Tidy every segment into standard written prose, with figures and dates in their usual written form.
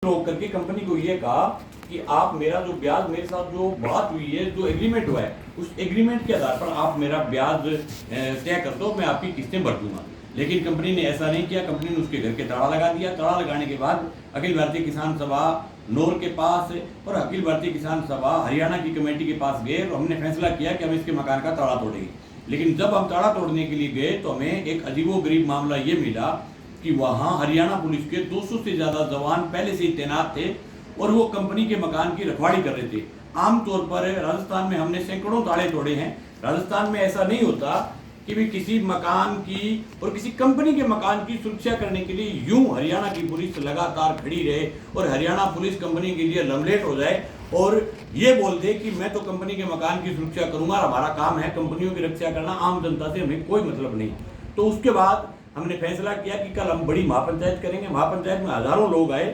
रोक करके कंपनी को ये कहा कि आप मेरा जो ब्याज मेरे साथ जो बात हुई है, जो एग्रीमेंट हुआ है, उस एग्रीमेंट के आधार पर आप मेरा ब्याज तय कर दो, मैं आपकी किस्तें भर दूंगा। लेकिन कंपनी ने ऐसा नहीं किया। कंपनी ने उसके घर के ताला लगा दिया। ताला लगाने के बाद अखिल भारतीय किसान सभा नौर के पास और अखिल भारतीय किसान सभा हरियाणा की कमेटी के पास गए और हमने फैसला किया कि हम इसके मकान का ताला तोड़ेंगे। लेकिन जब हम ताला तोड़ने के लिए गए तो हमें एक अजीबोगरीब मामला ये मिला कि वहाँ हरियाणा पुलिस के 200 से ज़्यादा जवान पहले से ही तैनात थे और वो कंपनी के मकान की रखवाली कर रहे थे। आमतौर पर राजस्थान में हमने सैकड़ों ताले तोड़े हैं। राजस्थान में ऐसा नहीं होता कि भी किसी मकान की और किसी कंपनी के मकान की सुरक्षा करने के लिए यूं हरियाणा की पुलिस लगातार खड़ी रहे और हरियाणा पुलिस कंपनी के लिए लमलेट हो जाए और ये बोल दे कि मैं तो कंपनी के मकान की सुरक्षा करूंगा, हमारा काम है कंपनियों की रक्षा करना, आम जनता से हमें कोई मतलब नहीं। तो उसके बाद हमने फैसला किया कि कल हम बड़ी महापंचायत करेंगे। महापंचायत में हजारों लोग आए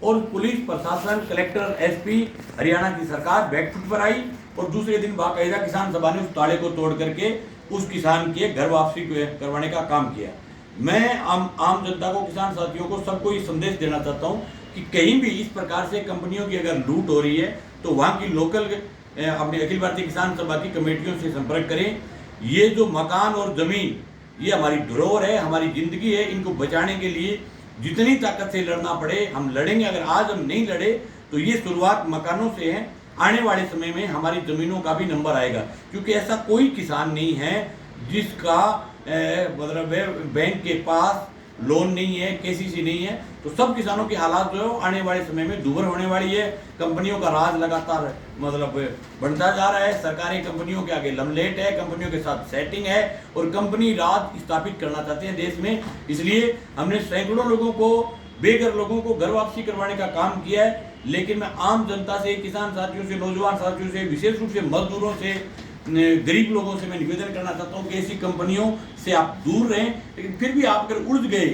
और पुलिस प्रशासन, कलेक्टर, एसपी, हरियाणा की सरकार बैकफुट पर आई और दूसरे दिन बाकायदा किसान सभा ने उस ताले को तोड़ करके उस किसान के घर वापसी करवाने का काम किया। मैं आम जनता को, किसान साथियों को, सबको ये संदेश देना चाहता हूँ कि कहीं भी इस प्रकार से कंपनियों की अगर लूट हो रही है तो वहाँ की लोकल अपने अखिल भारतीय किसान सभा की कमेटियों से संपर्क करें। ये जो मकान और जमीन, ये हमारी धरोहर है, हमारी जिंदगी है। इनको बचाने के लिए जितनी ताकत से लड़ना पड़े हम लड़ेंगे। अगर आज हम नहीं लड़े तो ये शुरुआत मकानों से है। आने वाले समय में हमारी जमीनों का भी नंबर आएगा, क्योंकि ऐसा कोई किसान नहीं है जिसका मतलब बैंक के पास लोन नहीं है, केसीसी नहीं है। तो सब किसानों के हालात जो है आने वाले समय में दूभर होने वाली है। कंपनियों का राज लगातार मतलब बढ़ता जा रहा है। सरकारी कंपनियों के आगे लमलेट है, कंपनियों के साथ सेटिंग है और कंपनी राज स्थापित करना चाहते हैं देश में। इसलिए हमने सैकड़ों लोगों को, बेघर लोगों को घर वापसी करवाने का काम किया है। लेकिन मैं आम जनता से, किसान साथियों से, नौजवान साथियों से, विशेष रूप से मजदूरों से, गरीब लोगों से मैं निवेदन करना चाहता हूँ कि ऐसी कंपनियों से आप दूर रहें। लेकिन फिर भी आप अगर उलझ गए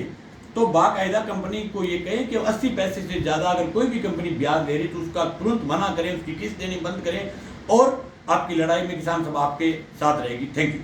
तो बाकायदा कंपनी को ये कहें कि 80 पैसे से ज़्यादा अगर कोई भी कंपनी ब्याज दे रही तो उसका तुरंत मना करें, उसकी किस्त देनी बंद करें और आपकी लड़ाई में किसान सभा आपके साथ रहेगी। Thank you.